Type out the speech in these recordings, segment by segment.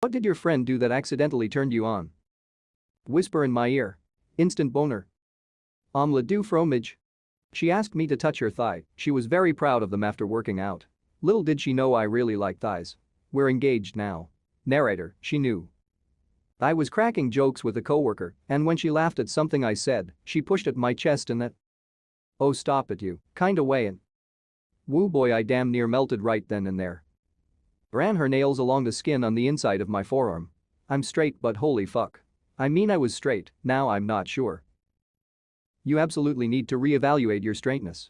What did your friend do that accidentally turned you on? Whisper in my ear. Instant boner. Omelette du fromage. She asked me to touch her thigh. She was very proud of them after working out. Little did she know I really like thighs. We're engaged now. Narrator, she knew. I was cracking jokes with a coworker, and when she laughed at something I said, she pushed at my chest in that "oh stop it you" kinda way and woo boy, I damn near melted right then and there. Ran her nails along the skin on the inside of my forearm. I'm straight but holy fuck. I mean I was straight, now I'm not sure. You absolutely need to reevaluate your straightness.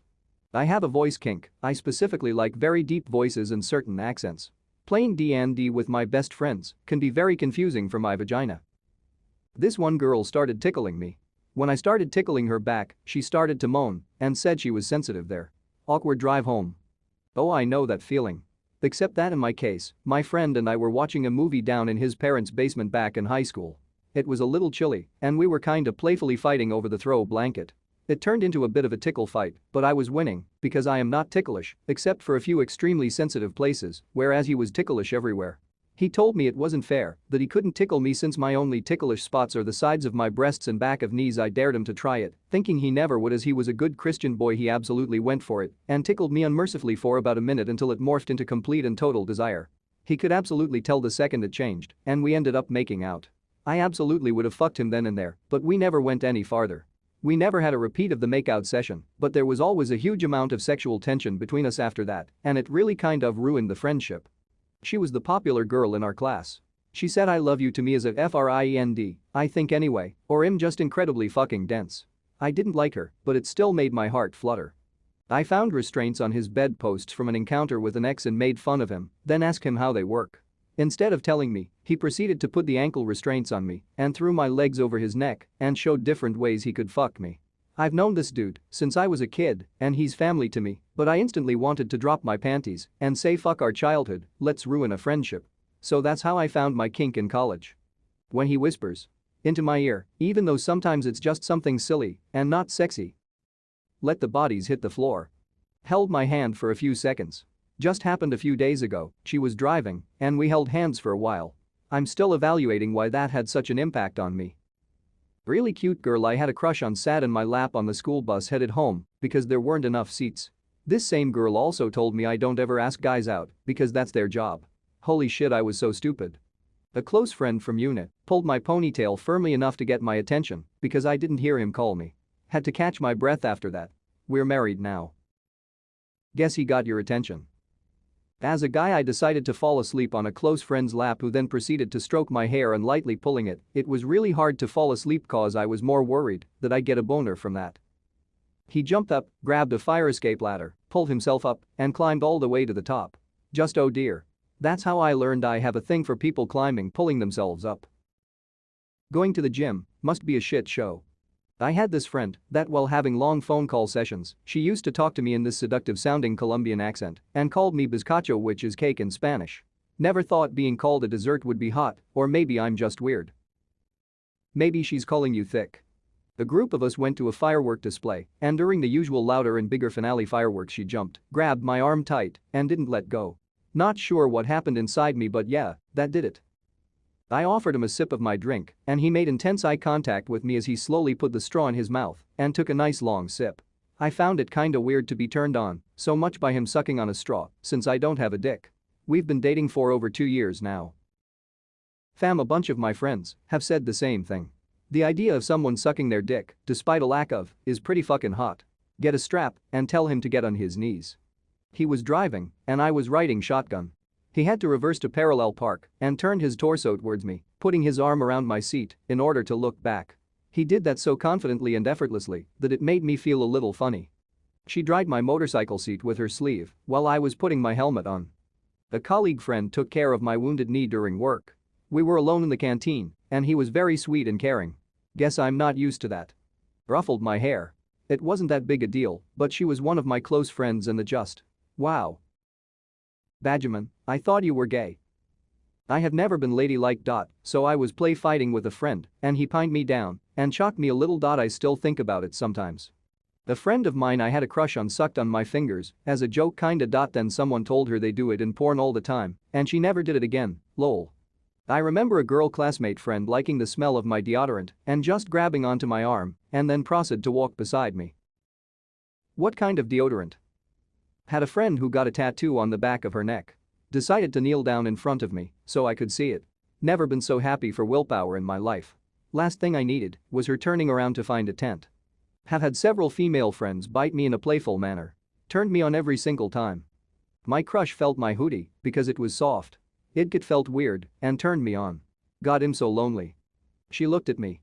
I have a voice kink, I specifically like very deep voices and certain accents. Playing D&D with my best friends can be very confusing for my vagina. This one girl started tickling me. When I started tickling her back, she started to moan and said she was sensitive there. Awkward drive home. Oh, I know that feeling. Except that in my case, my friend and I were watching a movie down in his parents' basement back in high school. It was a little chilly, and we were kinda playfully fighting over the throw blanket. It turned into a bit of a tickle fight, but I was winning because I am not ticklish except for a few extremely sensitive places, whereas he was ticklish everywhere. He told me it wasn't fair, that he couldn't tickle me since my only ticklish spots are the sides of my breasts and back of knees. I dared him to try it, thinking he never would as he was a good Christian boy. He absolutely went for it and tickled me unmercifully for about a minute until it morphed into complete and total desire. He could absolutely tell the second it changed, and we ended up making out. I absolutely would have fucked him then and there, but we never went any farther. We never had a repeat of the makeout session, but there was always a huge amount of sexual tension between us after that, and it really kind of ruined the friendship. She was the popular girl in our class. She said I love you to me as a friend, I think anyway, or I'm just incredibly fucking dense. I didn't like her, but it still made my heart flutter. I found restraints on his bedposts from an encounter with an ex and made fun of him, then asked him how they work. Instead of telling me, he proceeded to put the ankle restraints on me and threw my legs over his neck and showed different ways he could fuck me. I've known this dude since I was a kid and he's family to me, but I instantly wanted to drop my panties and say fuck our childhood, let's ruin a friendship. So that's how I found my kink in college. When he whispers into my ear, even though sometimes it's just something silly and not sexy. Let the bodies hit the floor. Held my hand for a few seconds. Just happened a few days ago, she was driving and we held hands for a while. I'm still evaluating why that had such an impact on me. Really cute girl I had a crush on sat in my lap on the school bus headed home because there weren't enough seats. This same girl also told me I don't ever ask guys out because that's their job. Holy shit, I was so stupid. A close friend from unit pulled my ponytail firmly enough to get my attention because I didn't hear him call me. Had to catch my breath after that. We're married now. Guess he got your attention. As a guy I decided to fall asleep on a close friend's lap who then proceeded to stroke my hair and lightly pulling it. It was really hard to fall asleep cause I was more worried that I'd get a boner from that. He jumped up, grabbed a fire escape ladder, pulled himself up, and climbed all the way to the top. Just oh dear. That's how I learned I have a thing for people climbing pulling themselves up. Going to the gym must be a shit show. I had this friend that while having long phone call sessions, she used to talk to me in this seductive sounding Colombian accent and called me bizcocho, which is cake in Spanish. Never thought being called a dessert would be hot, or maybe I'm just weird. Maybe she's calling you thick. A group of us went to a firework display and during the usual louder and bigger finale fireworks she jumped, grabbed my arm tight and didn't let go. Not sure what happened inside me but yeah, that did it. I offered him a sip of my drink and he made intense eye contact with me as he slowly put the straw in his mouth and took a nice long sip. I found it kinda weird to be turned on so much by him sucking on a straw since I don't have a dick. We've been dating for over 2 years now. Fam, a bunch of my friends have said the same thing. The idea of someone sucking their dick, despite a lack of, is pretty fucking hot. Get a strap and tell him to get on his knees. He was driving and I was riding shotgun. He had to reverse to parallel park and turned his torso towards me, putting his arm around my seat in order to look back. He did that so confidently and effortlessly that it made me feel a little funny. She dried my motorcycle seat with her sleeve while I was putting my helmet on. A colleague friend took care of my wounded knee during work. We were alone in the canteen and he was very sweet and caring. Guess I'm not used to that. Ruffled my hair. It wasn't that big a deal, but she was one of my close friends and the just. Wow. Badgerman, I thought you were gay. I have never been ladylike. So I was play fighting with a friend and he pined me down and shocked me a little. I still think about it sometimes. A friend of mine I had a crush on sucked on my fingers as a joke kinda. Then someone told her they do it in porn all the time and she never did it again, lol. I remember a girl classmate friend liking the smell of my deodorant and just grabbing onto my arm and then proceeded to walk beside me. What kind of deodorant? Had a friend who got a tattoo on the back of her neck. Decided to kneel down in front of me so I could see it. Never been so happy for willpower in my life. Last thing I needed was her turning around to find a tent. Have had several female friends bite me in a playful manner. Turned me on every single time. My crush felt my hoodie because it was soft. It felt weird and turned me on. God, I'm so lonely. She looked at me